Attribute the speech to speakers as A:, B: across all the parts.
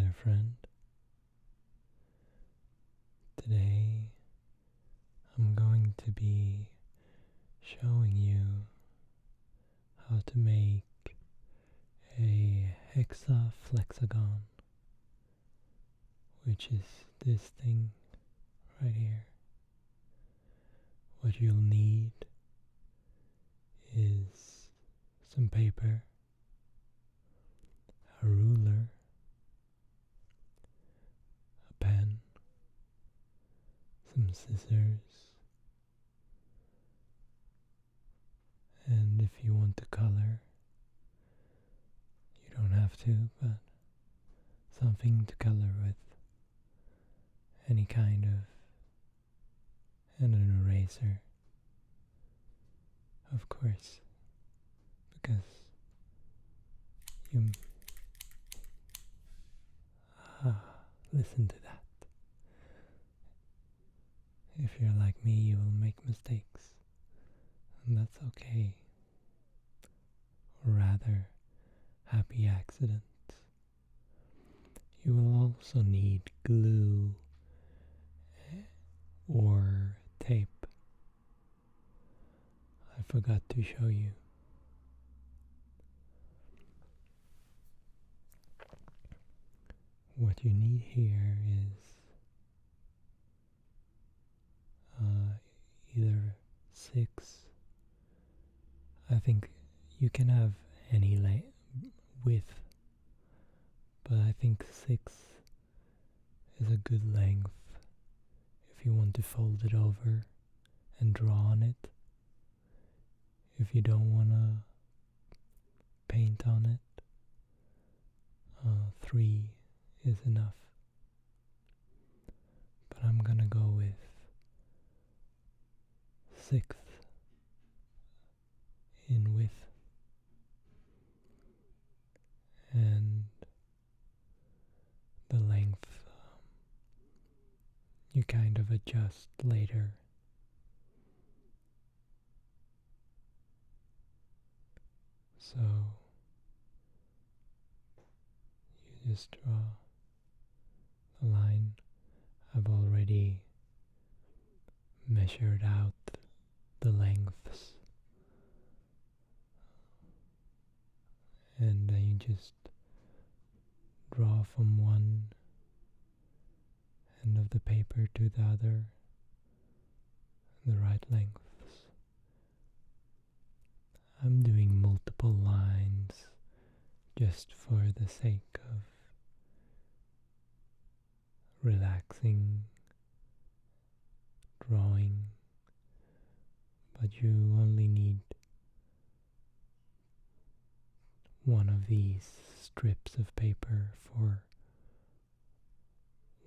A: there, friend. Today I'm going to be showing you how to make a hexaflexagon, which is this thing right here. What you'll need is some paper, a ruler, a pen, some scissors, and if you want to color, you don't have to, but something to color with, any kind of, and an eraser, of course, because you listen to that. If you're like me, you will make mistakes, and that's okay. Or rather, happy accidents. You will also need glue or tape. I forgot to show you. What you need here is either 6, I think you can have any width, but I think 6 is a good length if you want to fold it over and draw on it. If you don't want to paint on it, 3 is enough. But I'm gonna go with 6 in width, and the length you kind of adjust later. So you just draw the line. I've already measured out the lengths, and then you just draw from one end of the paper to the other, the right lengths. I'm doing multiple lines just for the sake of relaxing, drawing, but you only need one of these strips of paper for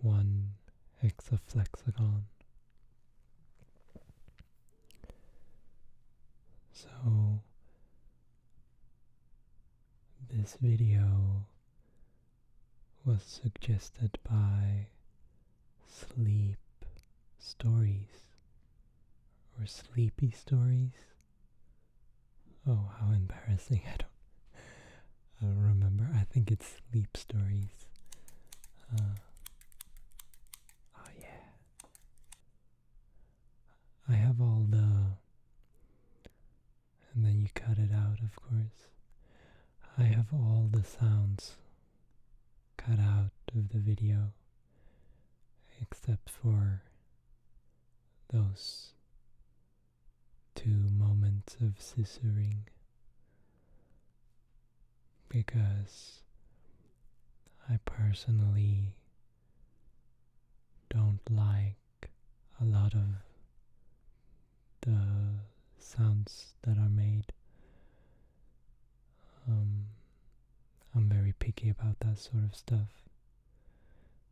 A: one hexaflexagon. So this video was suggested by SleepStories or Sleepy Stories. Oh, how embarrassing. I don't remember. I think it's SleepStories. Oh yeah. I have all and then you cut it out, of course. I have all the sounds cut out of the video, except for those 2 moments of scissoring, because I personally don't like a lot of the sounds that are made. I'm very picky about that sort of stuff,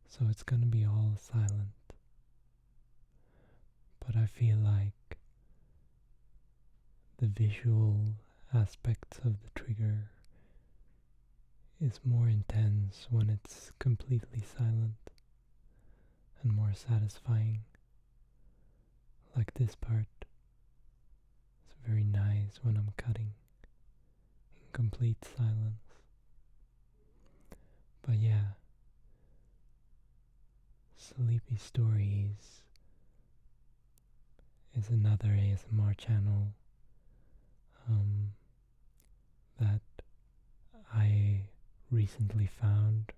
A: so it's gonna be all silent. But I feel like the visual aspects of the trigger is more intense when it's completely silent, and more satisfying. Like this part. It's very nice when I'm cutting in complete silence. But yeah, SleepStories is another ASMR channel that I recently found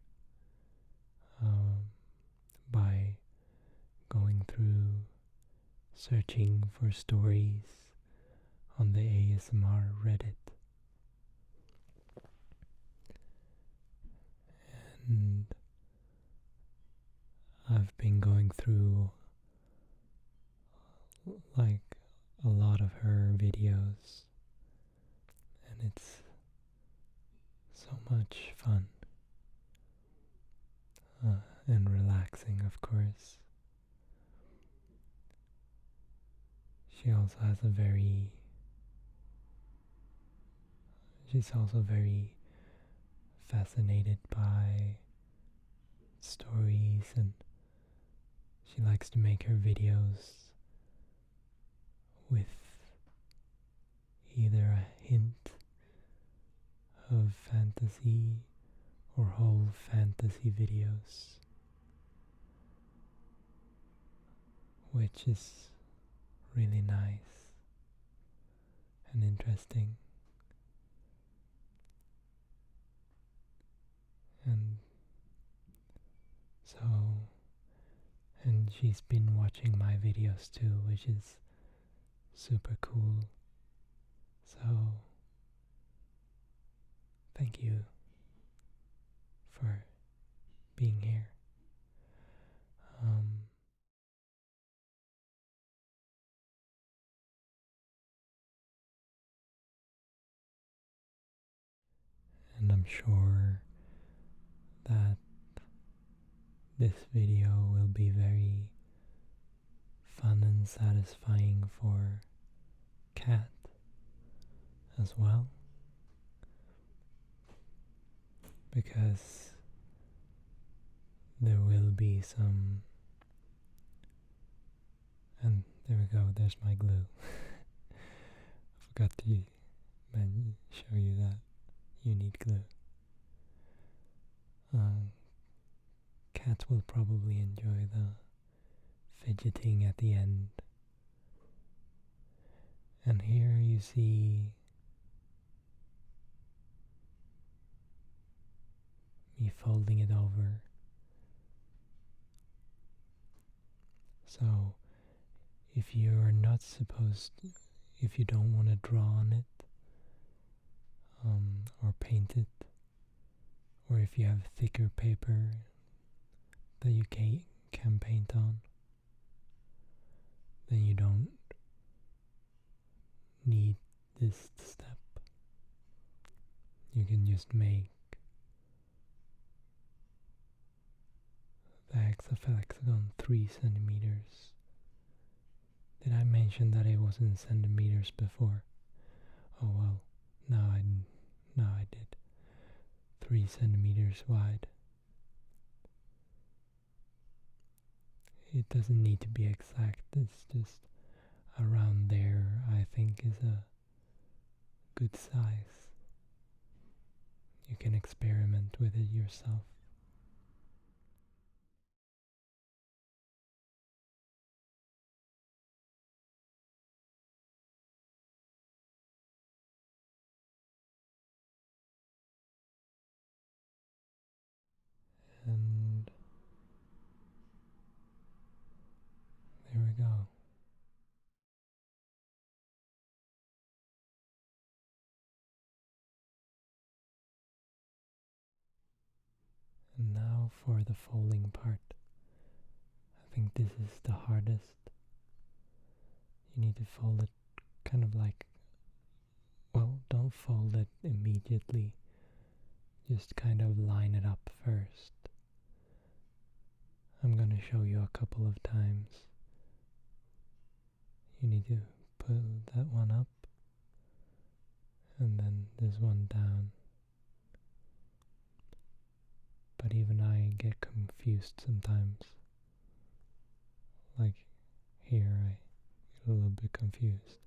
A: by going through searching for stories on the ASMR Reddit. And I've been going through like a lot of her videos, and it's so much fun and relaxing, of course. She's also very fascinated by stories, and she likes to make her videos with either a hint of fantasy or whole fantasy videos, which is really nice and interesting. And she's been watching my videos too, which is super cool. So thank you for being here. And I'm sure that this video will be very fun and satisfying for Kat as well, because there will be some, and there we go, there's my glue. I forgot to show you that you need glue. Kat will probably enjoy the fidgeting at the end. And here you see me folding it over. So if you don't want to draw on it, or paint it, or if you have thicker paper that you can paint on, then you don't need this step. You can just make the Hexaflexagon 3 centimeters. Did I mention that it was in centimeters before? Oh well, now I did. 3 centimeters wide. It doesn't need to be exact, it's just around there, I think, is a good size. You can experiment with it yourself. And there we go. And now for the folding part. I think this is the hardest. You need to fold it kind of like, well, don't fold it immediately. Just kind of line it up first. I'm gonna show you a couple of times. You need to put that one up and then this one down. But even I get confused sometimes. Like here I get a little bit confused.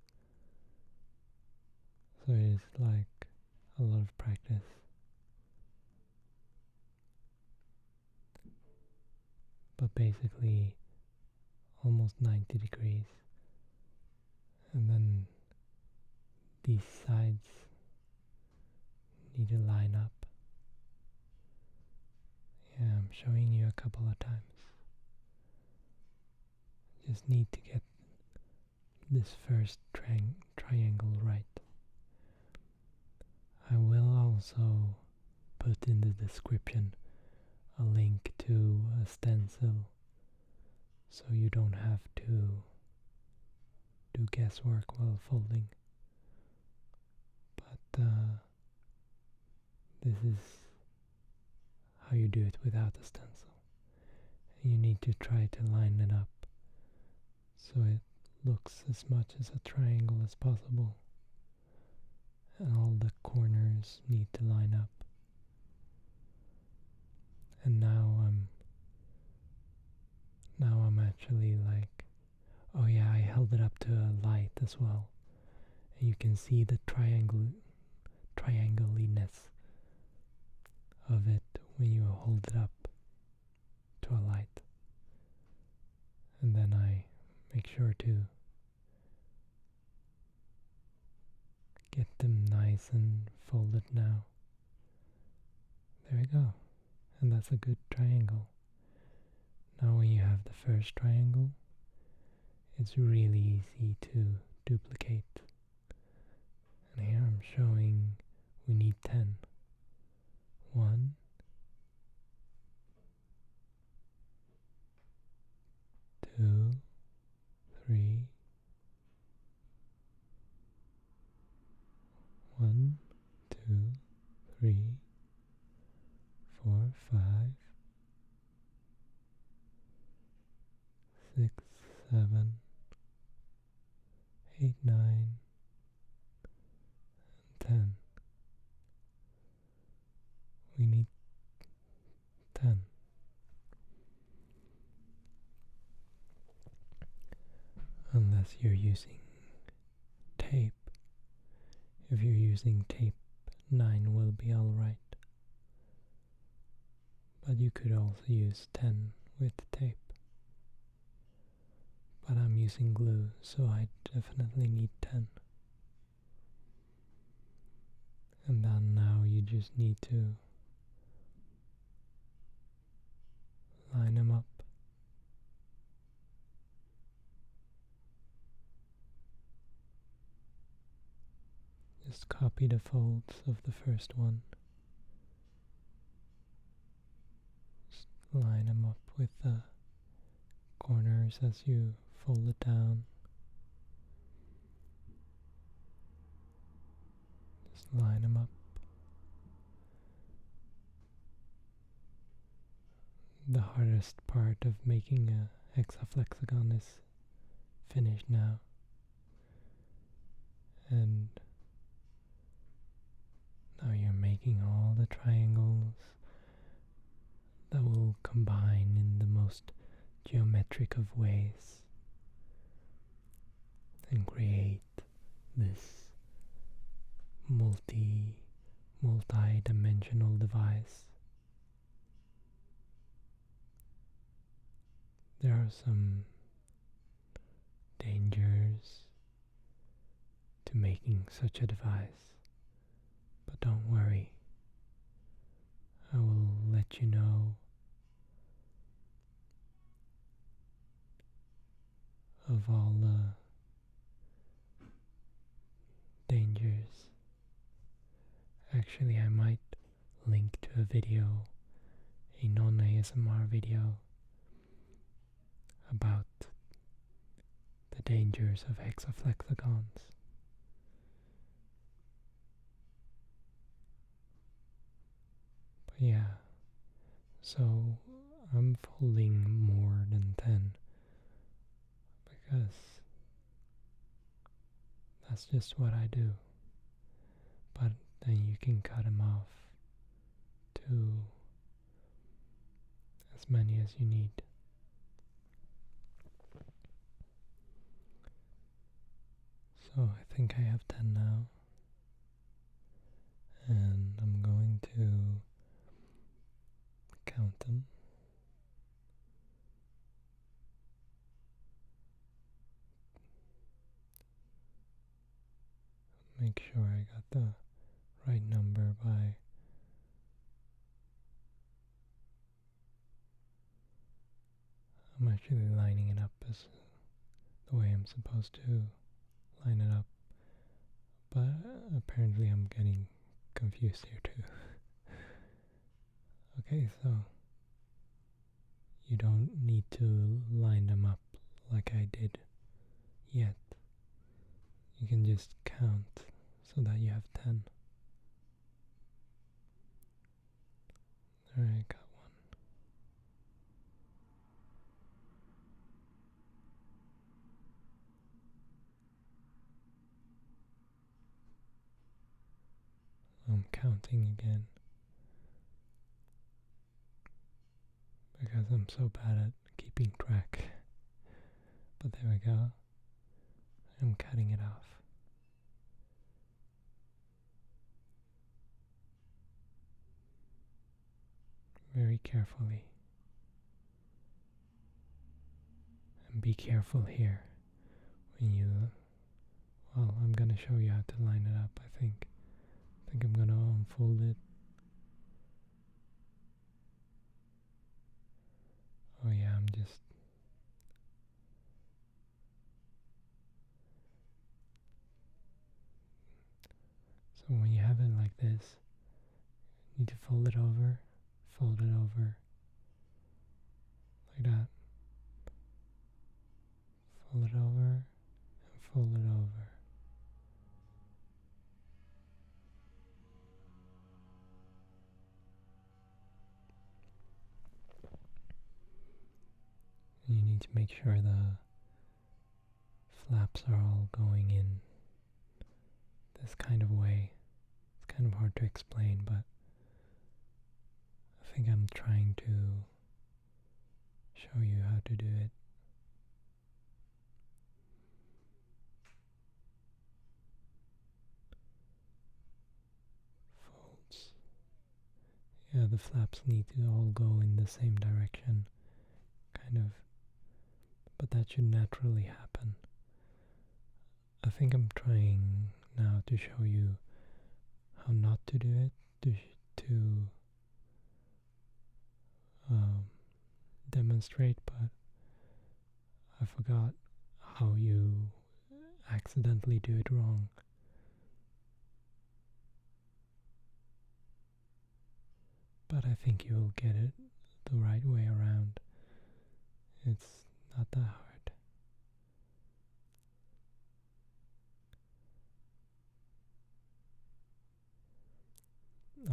A: So it is like a lot of practice. but basically almost 90 degrees. And then these sides need to line up. Yeah, I'm showing you a couple of times. Just need to get this first triangle right. I will also put in the description a link to a stencil so you don't have to do guesswork while folding. But this is how you do it without a stencil. And you need to try to line it up so it looks as much as a triangle as possible. And all the corners need to line up. And now I'm actually like, oh yeah, I held it up to a light as well. And you can see the triangle-iness of it when you hold it up to a light. And then I make sure to get them nice and folded now. There we go. And that's a good triangle. Now when you have the first triangle, it's really easy to duplicate. And here I'm showing we need 10. 1, 2, 3, 1, 2, 3, 4, 5, 6, 7, 8, 9, and 10. We need 10. Unless you're using tape. If you're using tape, 9 will be alright. But you could also use 10 with tape. But I'm using glue, so I definitely need 10. And then now you just need to line them up. Just copy the folds of the first one. Just line them up with the corners as you fold it down. Just line them up. The hardest part of making a hexaflexagon is finished now. And now you're making all the triangles that will combine in the most geometric of ways and create this multi-dimensional device. There are some dangers to making such a device, but don't worry. I will let you know of all the dangers. Actually, I might link to a video, a non-ASMR video about the dangers of hexaflexagons. But yeah, so I'm folding more than 10 because that's just what I do. But then you can cut them off to as many as you need. So I think I have 10 now, and I'm going to count them. make sure I got the right number by I'm actually lining it up as the way I'm supposed to line it up, but apparently I'm getting confused here too. Okay, so you don't need to line them up like I did yet. You can just count so that you have 10. There, I got one. I'm counting again because I'm so bad at keeping track. But there we go. I'm cutting it off. Very carefully. And be careful here when you, well, I'm gonna show you how to line it up, I think. I think I'm gonna unfold it. Oh yeah, I'm just so when you have it like this, you need to fold it over, like that. Fold it over, and fold it over. And you need to make sure the flaps are all going in this kind of way. It's kind of hard to explain, but I think I'm trying to show you how to do it. Folds. Yeah, the flaps need to all go in the same direction, kind of, but that should naturally happen. I think I'm trying now to show you how not to do it, to demonstrate, but I forgot how you accidentally do it wrong. But I think you'll get it the right way around. It's not that hard.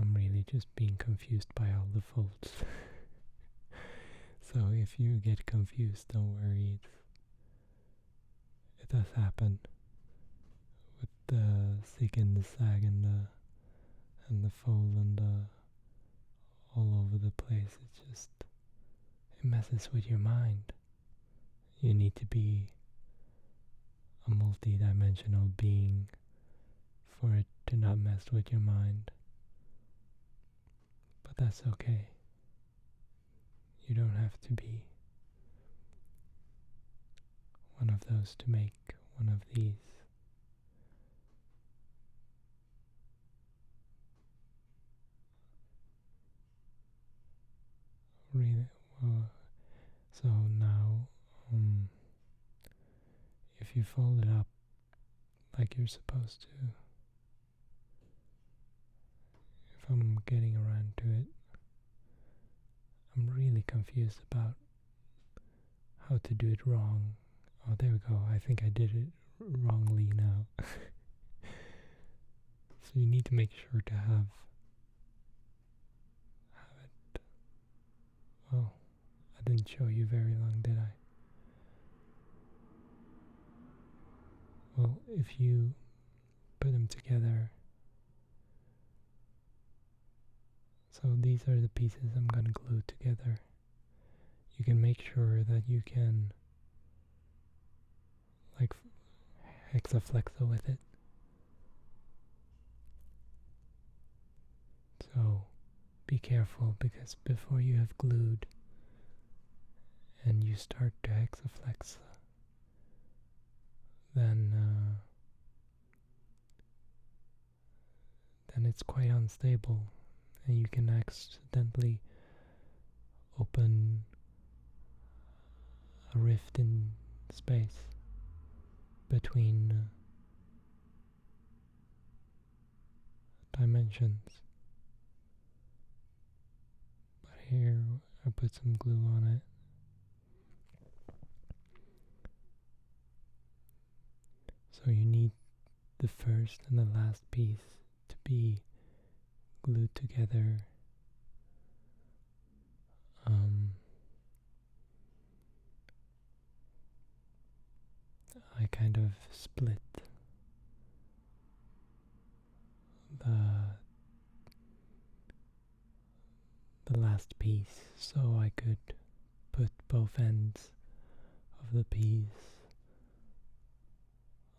A: I'm really just being confused by all the folds. So if you get confused, don't worry. It does happen with the zig and the sag and the fold and the all over the place. It messes with your mind. You need to be a multi-dimensional being for it to not mess with your mind. But that's okay. You don't have to be one of those to make one of these. Really? Well, so now, if you fold it up like you're supposed to, if I'm getting around to it, I'm really confused about how to do it wrong. Oh, there we go. I think I did it wrongly now. So you need to make sure to have it. Oh, I didn't show you very long, did I? Well, if you put them together, so these are the pieces I'm gonna glue together. You can make sure that you can like hexaflexa with it. So be careful, because before you have glued and you start to hexaflex, then it's quite unstable, and you can accidentally open a rift in space between dimensions. But here I put some glue on it. So you need the first and the last piece to be glued together. I kind of split the last piece so I could put both ends of the piece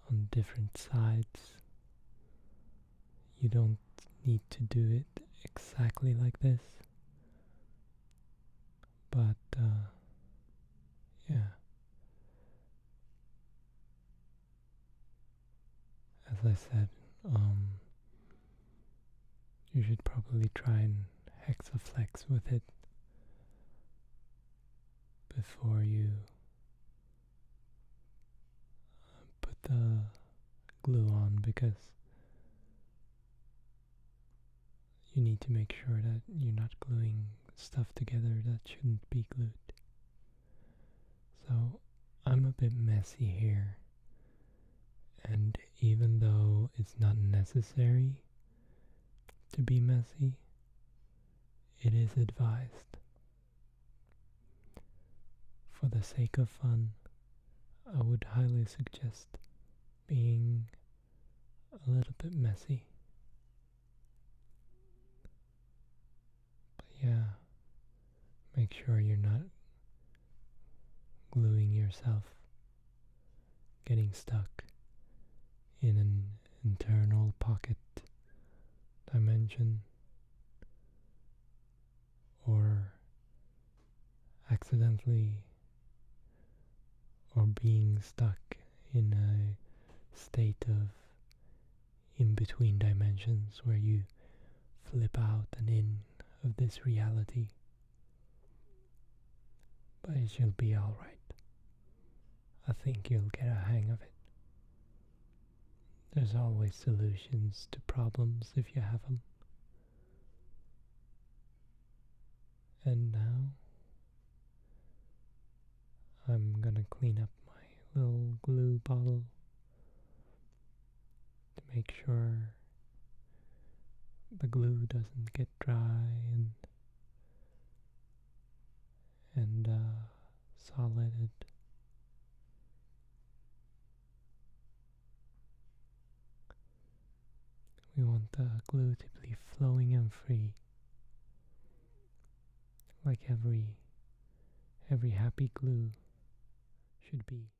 A: on different sides. You don't need to do it exactly like this, but yeah. As I said, you should probably try and hexaflex with it before you put the glue on, because you need to make sure that you're not gluing stuff together that shouldn't be glued. So I'm a bit messy here, and even though it's not necessary to be messy, it is advised. For the sake of fun, I would highly suggest being a little bit messy. But yeah, make sure you're not gluing yourself, getting stuck in an internal pocket dimension, or accidentally, or being stuck in a state of in-between dimensions where you flip out and in of this reality. But it shall be alright. I think you'll get a hang of it. There's always solutions to problems if you have them. And now I'm gonna clean up my little glue bottle to make sure the glue doesn't get dry and solid. We want the glue to be flowing and free, like every happy glue should be.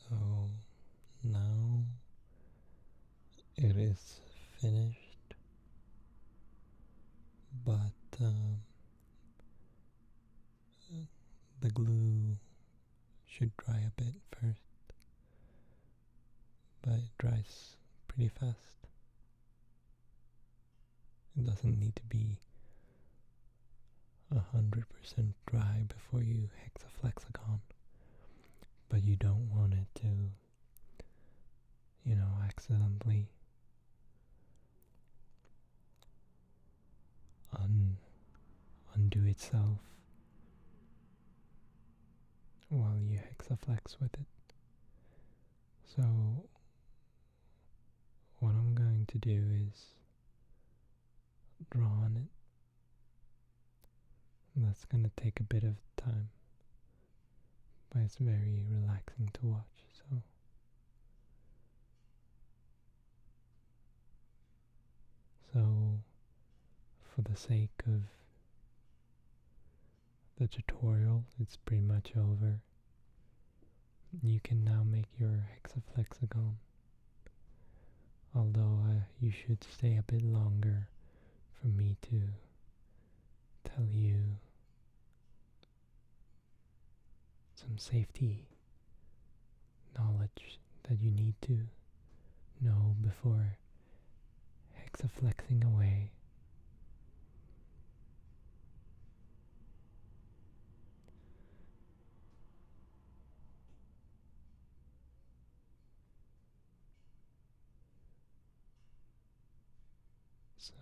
A: So now it is finished, but the glue should dry a bit first, but it dries pretty fast. It doesn't need to be 100% dry before you hexaflexagon, but you don't want it to, accidentally undo itself while you hexaflex with it. So what I'm going to do is draw on it. That's going to take a bit of time, but it's very relaxing to watch. So for the sake of the tutorial, it's pretty much over. You can now make your hexaflexagon, although you should stay a bit longer for me to some safety knowledge that you need to know before hexaflexing away. So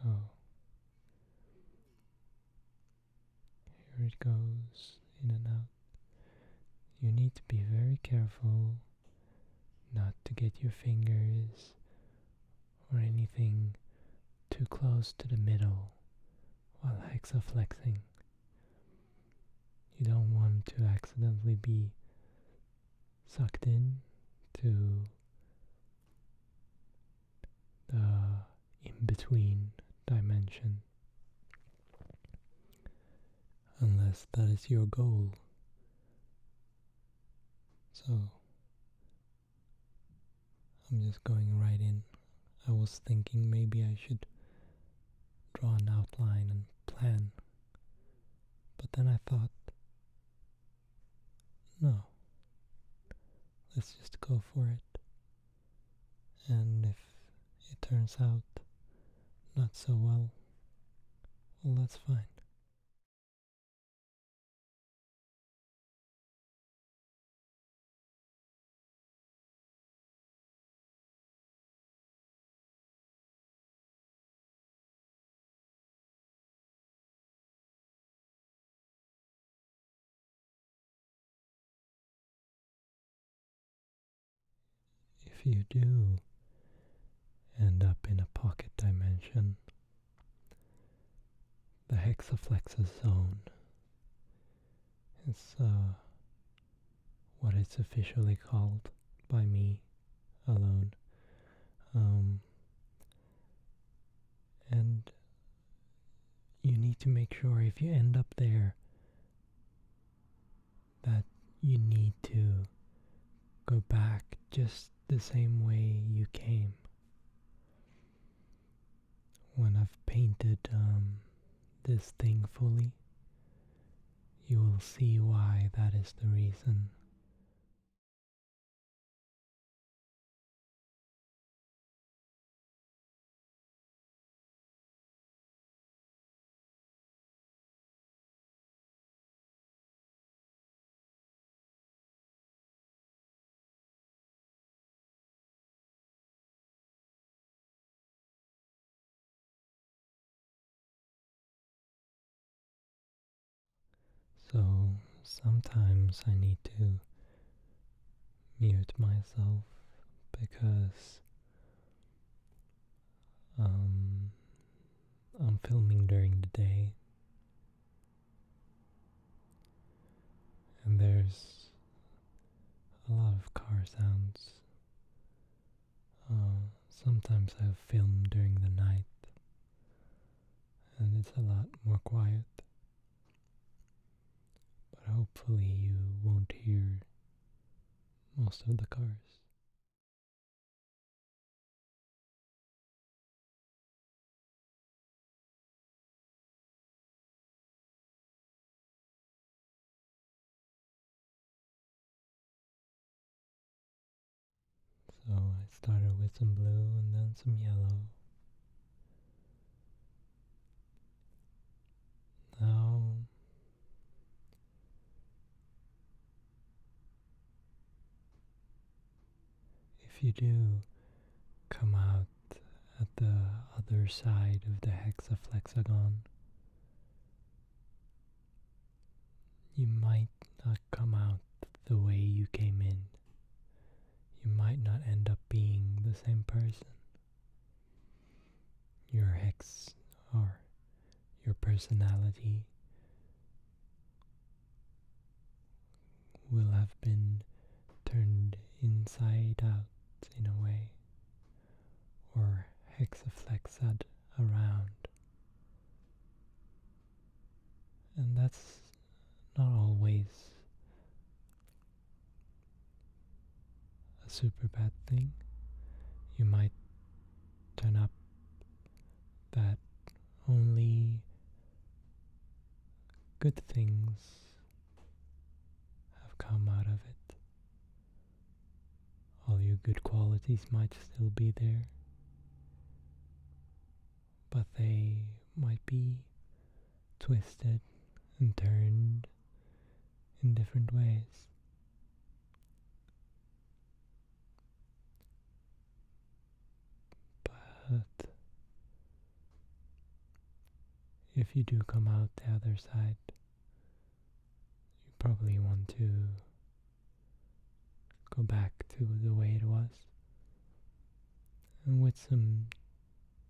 A: here it goes, in and out. You need to be very careful not to get your fingers or anything too close to the middle while hexaflexing. You don't want to accidentally be sucked in to the in-between dimension, unless that is your goal. So I'm just going right in. I was thinking maybe I should draw an outline and plan, but then I thought, no, let's just go for it. And if it turns out not so well, that's fine. If you do end up in a pocket dimension, the Hexaflexagone is what it's officially called by me alone. And you need to make sure if you end up there that you need to go back just the same way you came. When I've painted this thing fully, you will see why that is the reason. So sometimes I need to mute myself because I'm filming during the day and there's a lot of car sounds. Sometimes I film during the night and it's a lot more quiet. But hopefully you won't hear most of the cars. So I started with some blue and then some yellow. Now if you do come out at the other side of the hexaflexagon, you might not come out the way you came in. You might not end up being the same person. Your hex or your personality will have been turned inside out in a way, or hexaflexed around. And that's not always a super bad thing. You might turn up that only good things have come out of it. All your good qualities might still be there, but they might be twisted and turned in different ways. But if you do come out the other side, you probably want to go back to the way it was. And with some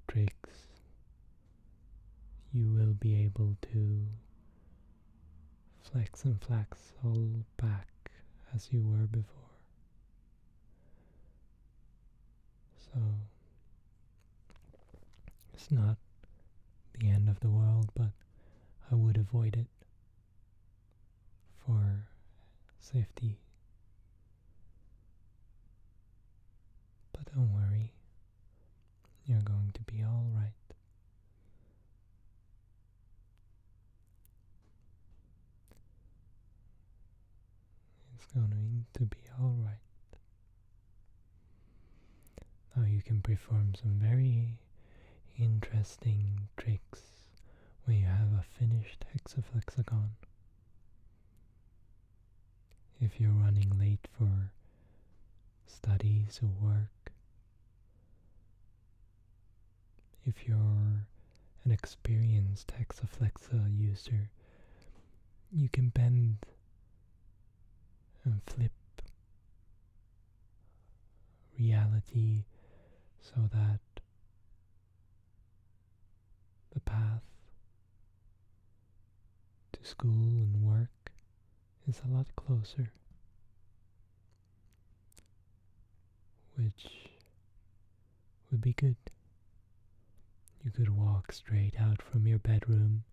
A: tricks, you will be able to flex and flex all back as you were before. So it's not the end of the world, but I would avoid it for safety. But don't worry, you're going to be all right. It's going to be all right. Now you can perform some very interesting tricks when you have a finished hexaflexagon. If you're running late for studies or work, if you're an experienced hexaflexa user, you can bend and flip reality so that the path to school and work is a lot closer, which would be good. You could walk straight out from your bedroom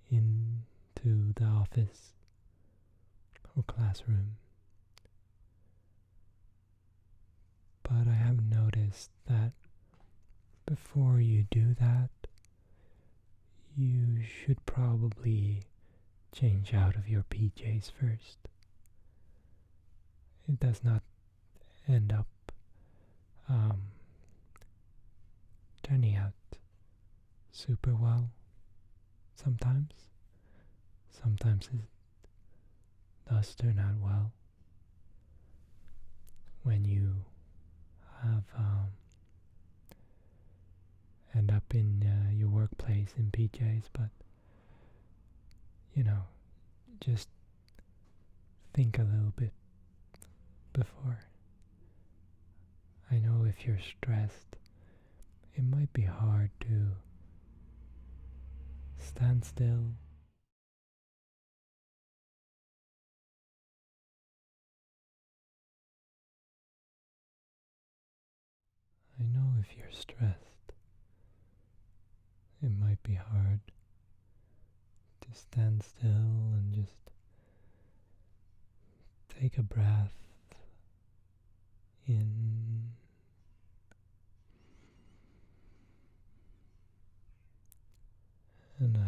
A: into the office or classroom. But I have noticed that before you do that, you should probably change out of your PJs first. It does not end up turning out super well sometimes. Sometimes it does turn out well when you have end up in your workplace in PJs, but just think a little bit before. I know if you're stressed, it might be hard to stand still. I know if you're stressed, it might be hard to stand still and just take a breath in and out.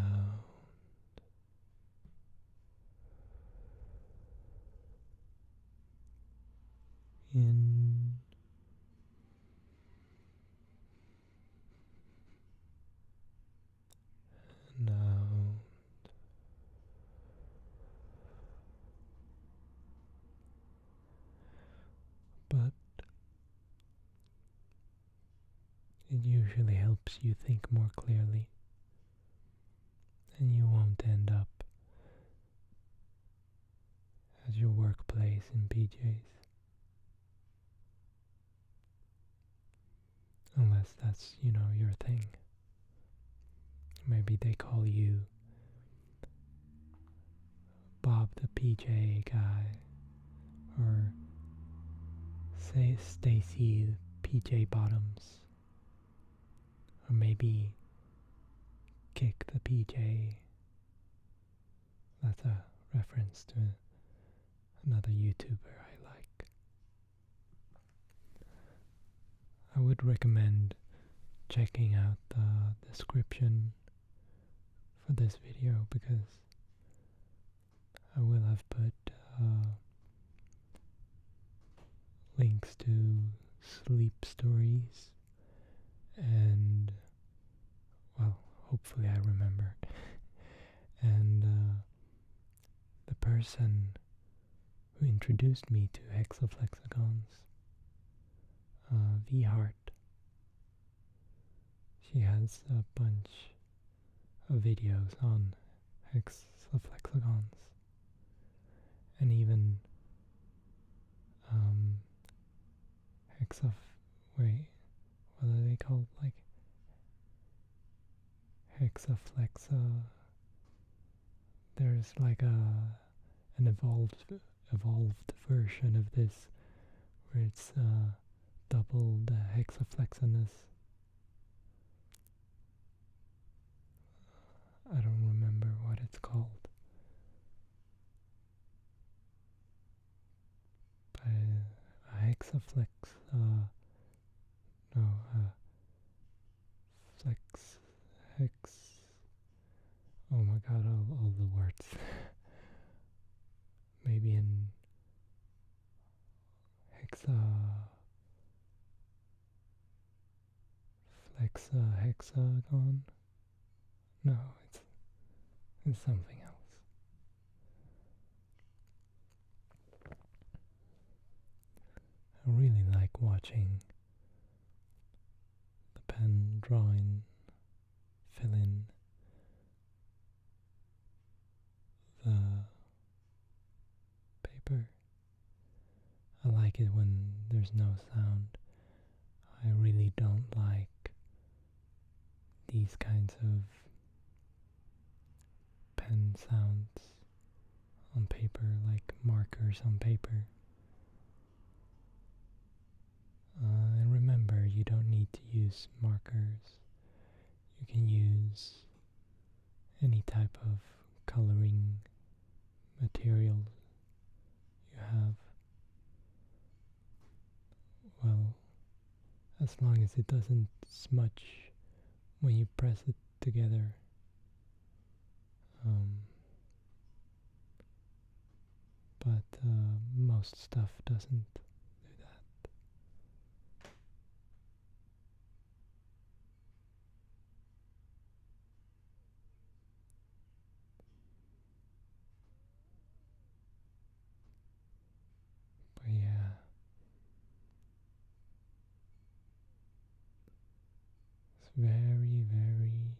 A: In and out. But it usually helps you think more clearly, and you won't end up at your workplace in PJs. Unless that's, your thing. Maybe they call you Bob the PJ guy, or say Stacy PJ Bottoms, or maybe Kick the PJ. That's a reference to another YouTuber I like. I would recommend checking out the description for this video, because I will have put links to SleepStories, and, well, hopefully I remember. And the person who introduced me to hexaflexagons, V-Heart, she has a bunch of videos on hexaflexagons, and even what are they called? Like hexaflexa. There's like an evolved version of this where it's double the hexaflexiness. I don't remember what it's called. But a hexaflex, flex, hex, oh my god, all the words. Maybe in hexagon? No, it's something else. I really like watching the pen drawing, fill in the paper. I like it when there's no sound. I really don't like these kinds of pen sounds on paper, like markers on paper. And remember, you don't need to use markers. You can use any type of coloring material you have. Well, as long as it doesn't smudge when you press it together. But most stuff doesn't do that. But yeah, it's very, very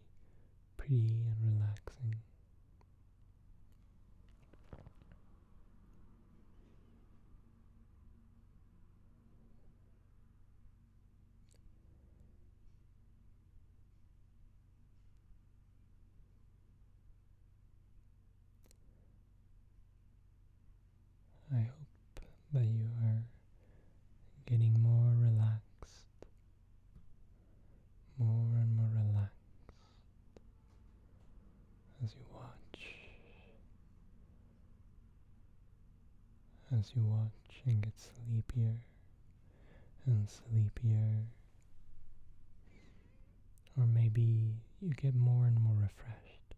A: pretty and relaxing. I hope that you are getting more relaxed, more and more relaxed as you watch and get sleepier and sleepier, or maybe you get more and more refreshed.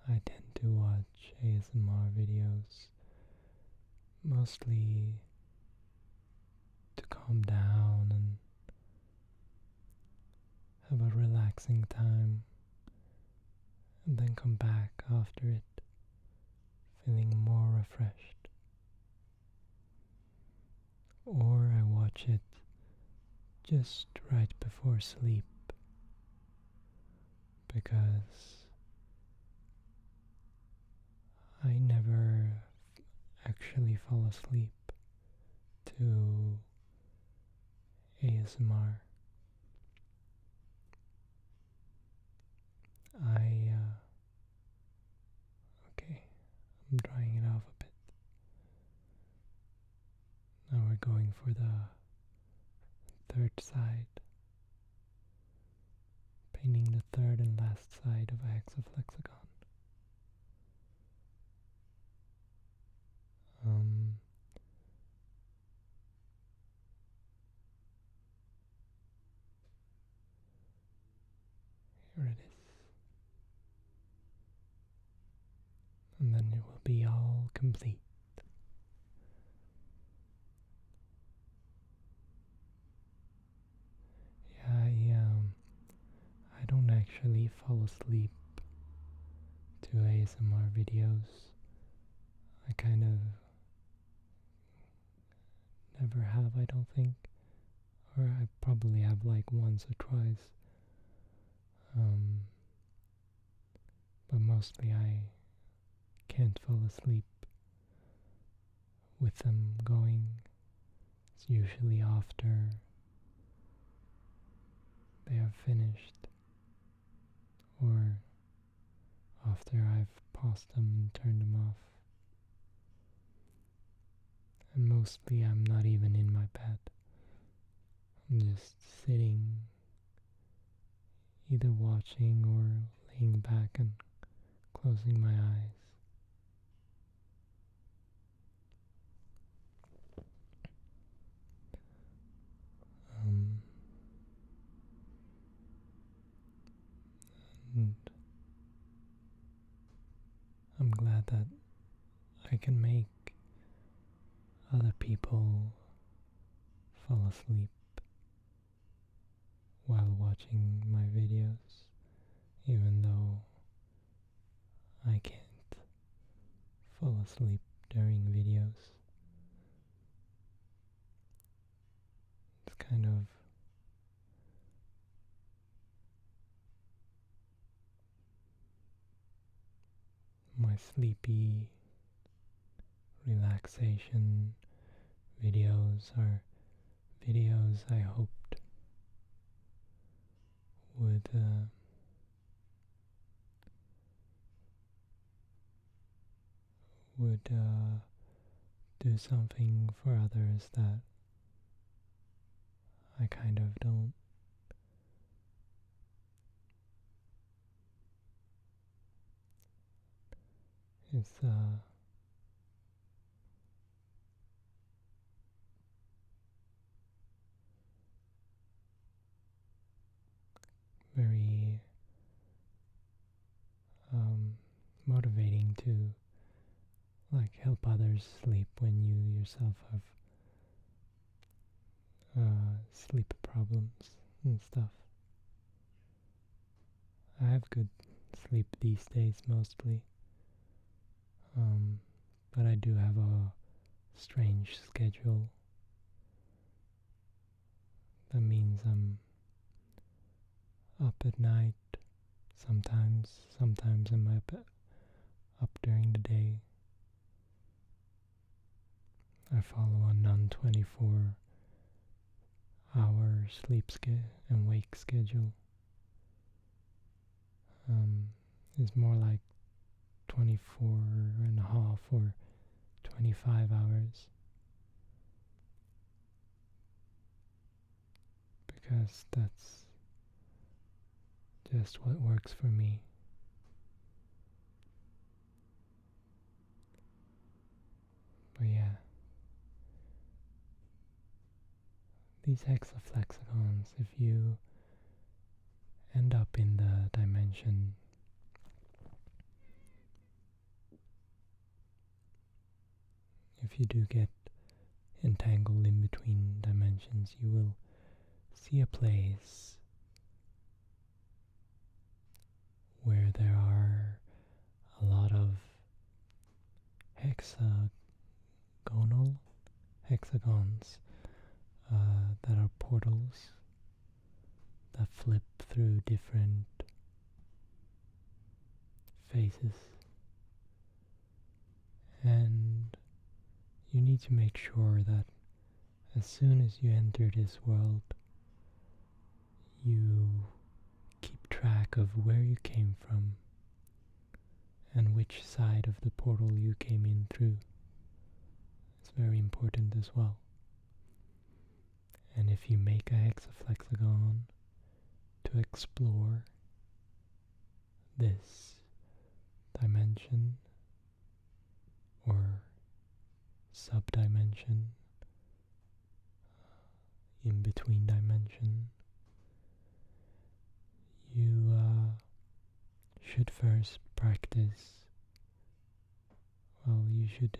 A: I tend to watch ASMR videos mostly to calm down and have a relaxing time, and then come back after it feeling more refreshed. Or I watch it just right before sleep, because I never actually fall asleep to ASMR. Okay, I'm drying it off a bit. Now we're going for the third side, painting the third and last side of a hexaflexagon. Here it is. And then it will be complete. Yeah, I don't actually fall asleep to ASMR videos. I kind of never have, I don't think. Or I probably have like once or twice. But mostly I can't fall asleep with them going. It's usually after they have finished or after I've paused them and turned them off. And mostly I'm not even in my bed. I'm just sitting, either watching or laying back and closing my eyes. And I'm glad that I can make other people fall asleep while watching my videos, even though I can't fall asleep during videos. It's kind of my sleepy relaxation videos are videos I hoped would do something for others that I kind of don't. It's very motivating to like help others sleep when you yourself have sleep problems and stuff. I have good sleep these days mostly, but I do have a strange schedule. That means I'm up at night sometimes I'm up during the day. I follow a non-24 hour sleep and wake schedule. It's more like 24 and a half or 25 hours. Because that's just what works for me. But yeah, these hexaflexagons, if you end up in the dimension if you do get entangled in between dimensions, you will see a place where there are a lot of hexagons that are portals that flip through different phases, and you need to make sure that as soon as you enter this world, you keep track of where you came from and which side of the portal you came in through. It's very important as well. And if you make a hexaflexagon to explore this dimension or subdimension, in between dimension, you should first practice well, you should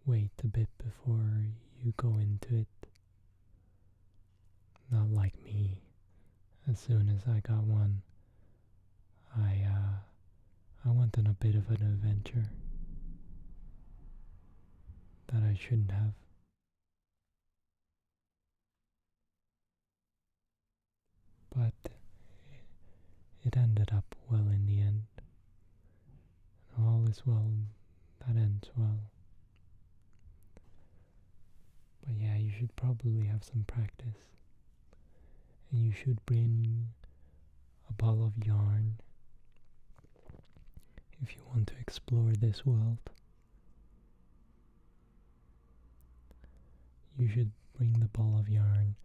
A: wait a bit before you go into it. Not like me. As soon as I got one, I went on a bit of an adventure that I shouldn't have. But it ended up well in the end. All is well that ends well. But yeah, you should probably have some practice. And you should bring a ball of yarn if you want to explore this world. You should bring the ball of yarn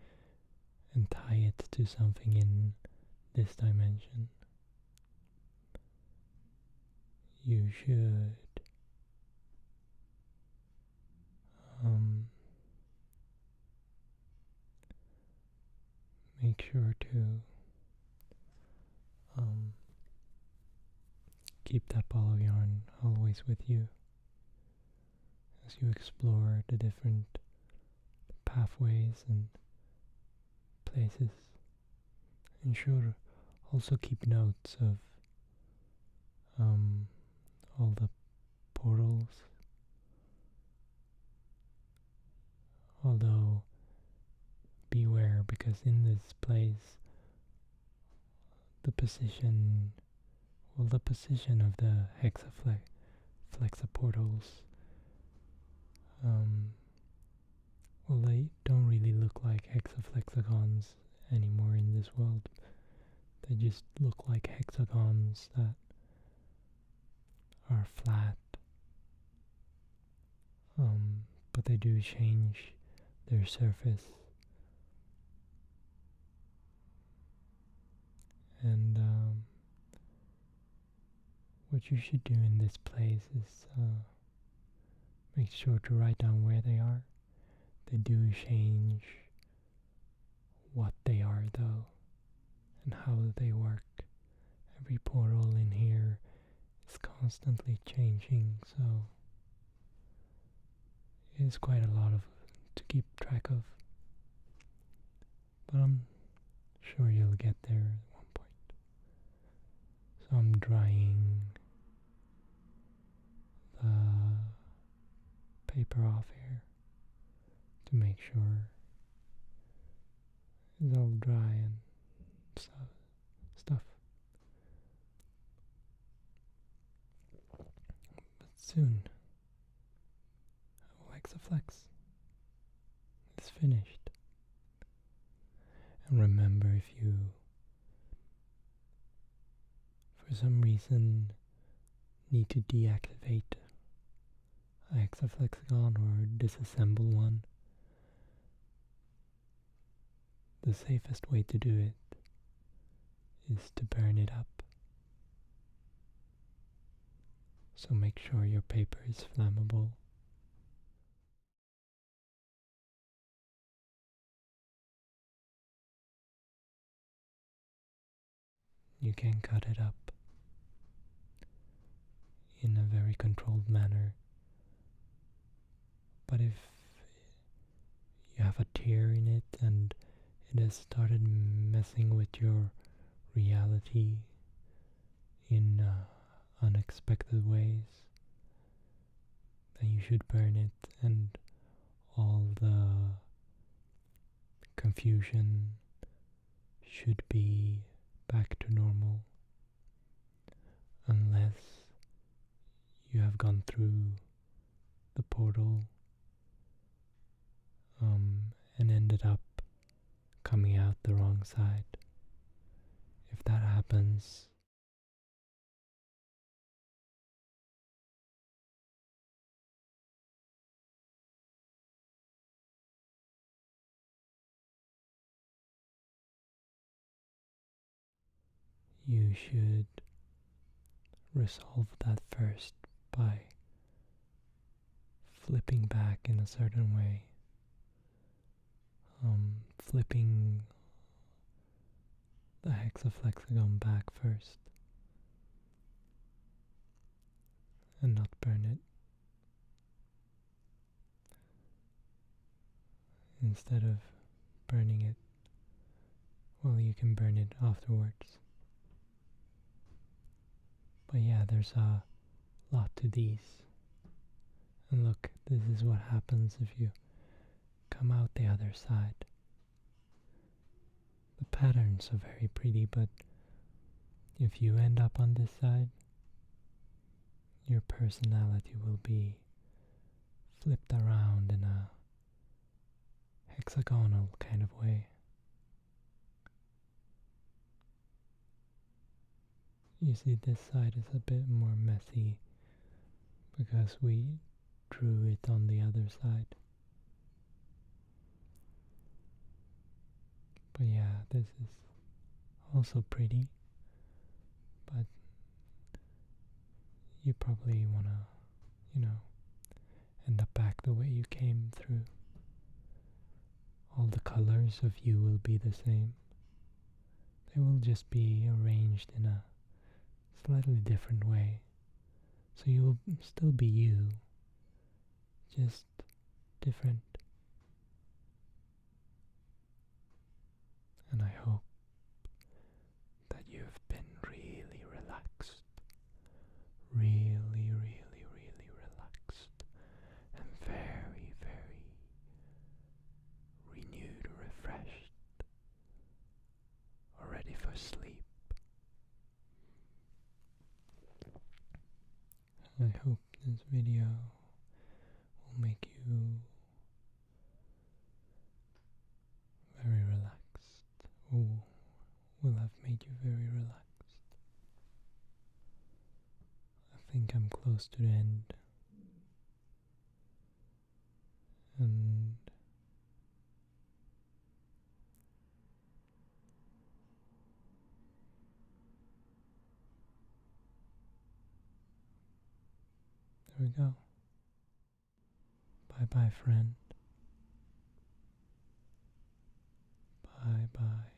A: and tie it to something in this dimension. You should make sure to keep that ball of yarn always with you as you explore the different pathways and places. And sure, also keep notes of all the portals. Although, beware, because in this place, the position of the hexaflex portals, well, they don't really look like hexaflexagons anymore in this world. They just look like hexagons that are flat, but they do change their surface. And what you should do in this place is make sure to write down where they are. They do change what they are though, and how they work. Every portal in here is constantly changing, so it is quite a lot to keep track of. But I'm sure you'll get there at one point. So I'm drying the paper off here to make sure it's all dry and stuff. But soon, Hexaflex is finished. And remember, if you, for some reason, need to deactivate a Hexaflexagon or disassemble one, the safest way to do it is to burn it up. So make sure your paper is flammable. You can cut it up in a very controlled manner. But if you have a tear in it and it has started messing with your reality in unexpected ways, then you should burn it, and all the confusion should be back to normal, unless you have gone through the portal and ended up coming out the wrong side. If that happens, you should resolve that first by flipping back in a certain way. Flipping the hexaflexagon back first, and not burn it. Instead of burning it, well, you can burn it afterwards. But yeah, there's a lot to these. And look, this is what happens if you come out the other side. The patterns are very pretty, but if you end up on this side, your personality will be flipped around in a hexagonal kind of way. You see, this side is a bit more messy because we drew it on the other side. But yeah, this is also pretty, but you probably wanna, end up back the way you came through. All the colors of you will be the same. They will just be arranged in a slightly different way. So you will still be you, just different. And I hope that you've been really relaxed. Really, really, really relaxed. And very, very renewed, refreshed. Or ready for sleep. I hope this video will make you very relaxed, or will have made you very relaxed. I think I'm close to the end, and there we go. Bye bye, friend. Bye bye.